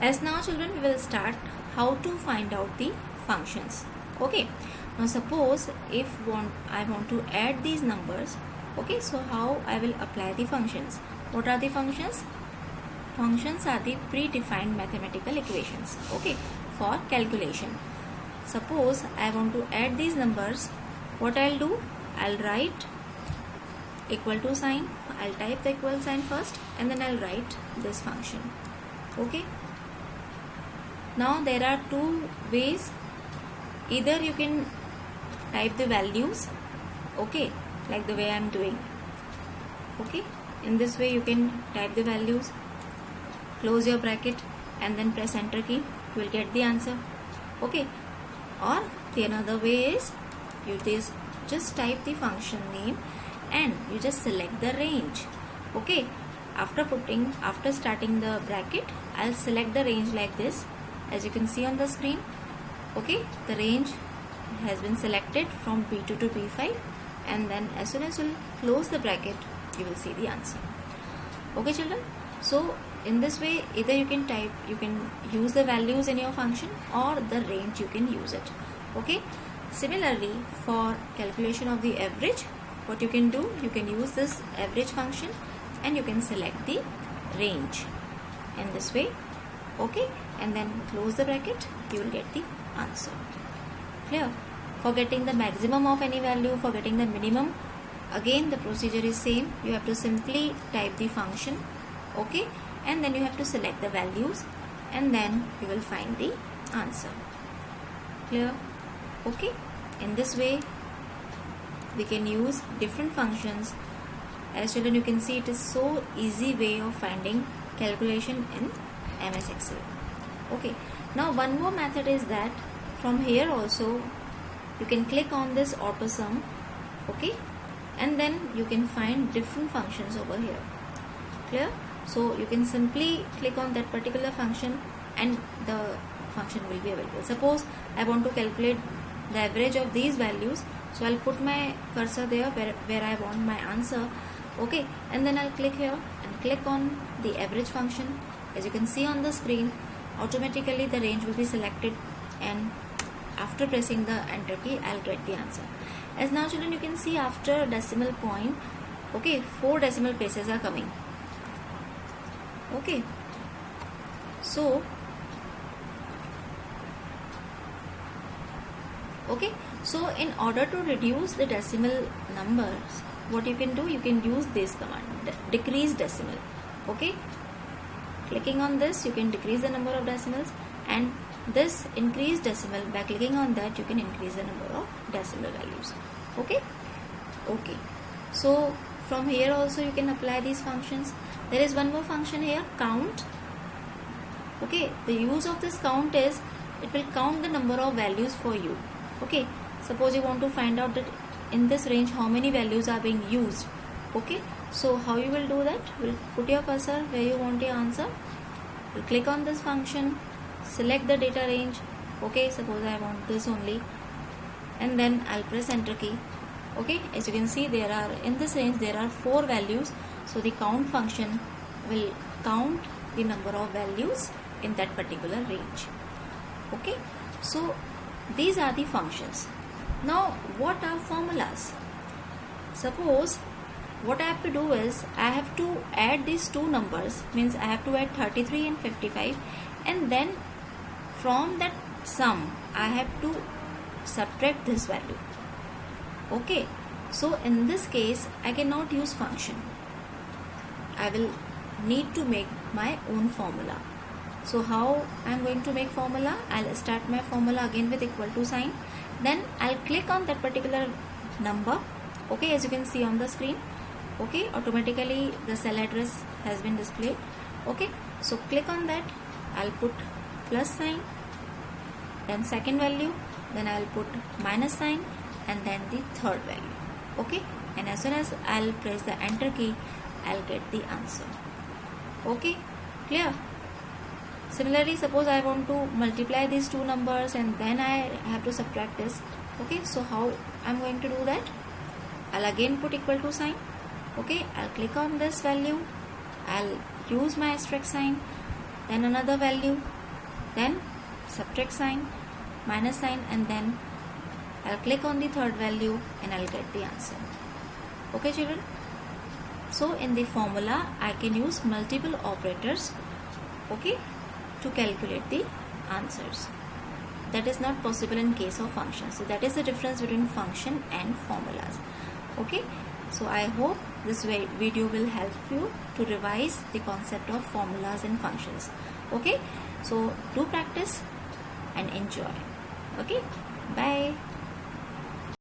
As now children, we will start how to find out the functions. Okay, now suppose if I want to add these numbers. Okay, so how I will apply the functions? What are the functions? Functions are the predefined mathematical equations, okay, for calculation. Suppose I want to add these numbers. What I'll do? I'll write equal to sign. I'll type the equal sign first and then I'll write this function. Okay. Now there are two ways. Either you can type the values, okay, like the way I'm doing. Okay. In this way you can type the values, close your bracket and then press enter key. You will get the answer. Okay. Or the another way is you just type the function name and you just select the range. Okay. After starting the bracket, I'll select the range like this, as you can see on the screen. Okay, the range has been selected from B2 to B5, and then as soon as you close the bracket, you will see the answer. Okay children, so in this way either you can use the values in your function or the range you can use it. Okay, similarly for calculation of the average, what you can do, you can use this average function and you can select the range in this way. Okay, and then close the bracket, you will get the answer. Clear? For getting the maximum of any value, for getting the minimum, again the procedure is same. You have to simply type the function, okay, and then you have to select the values and then you will find the answer. Clear? Okay, in this way we can use different functions. As children, you can see it is so easy way of finding calculation in MS Excel. Okay, now one more method is that from here also you can click on this auto sum, okay, and then you can find different functions over here. Clear? So you can simply click on that particular function and the function will be available. Suppose I want to calculate the average of these values, so I'll put my cursor there where I want my answer, okay, and then I'll click here and click on the average function. As you can see on the screen, automatically the range will be selected, and after pressing the enter key, I'll get the answer. As now children, you can see after decimal point, okay, 4 decimal places are coming. Okay, so in order to reduce the decimal numbers, what you can do, you can use this command, decrease decimal. Okay, clicking on this, you can decrease the number of decimals, and this increase decimal, by clicking on that you can increase the number of decimal values. Okay, so from here also you can apply these functions. There is one more function here, count. Okay, the use of this count is it will count the number of values for you. Okay, suppose you want to find out that in this range how many values are being used. Okay, so how you will do that? Will put your cursor where you want your answer. You'll click on this function, select the data range. Okay, suppose I want this only, and then I'll press enter key. Okay, as you can see, there are in this range there are 4 values, so the count function will count the number of values in that particular range. Okay, so these are the functions. Now what are formulas? Suppose what I have to do is I have to add these two numbers, means I have to add 33 and 55, and then from that sum I have to subtract this value. Okay, so in this case I cannot use function. I will need to make my own formula. So how I am going to make formula? I'll start my formula again with equal to sign. Then I'll click on that particular number. Okay, as you can see on the screen. Okay, automatically the cell address has been displayed. Okay, so click on that. I'll put plus sign, then second value, then I'll put minus sign, and then the third value. Okay, and as soon as I'll press the enter key, I'll get the answer. Okay, clear? Similarly, suppose I want to multiply these two numbers and then I have to subtract this. Okay, so how I'm going to do that? I'll again put equal to sign. Okay, I'll click on this value, I'll use my asterisk sign, then another value, then subtract sign, minus sign, and then I'll click on the third value and I'll get the answer. Okay children, so in the formula I can use multiple operators, okay, to calculate the answers. That is not possible in case of functions. So that is the difference between function and formulas. Okay, so I hope this video will help you to revise the concept of formulas and functions. Okay, so do practice and enjoy. Okay, bye.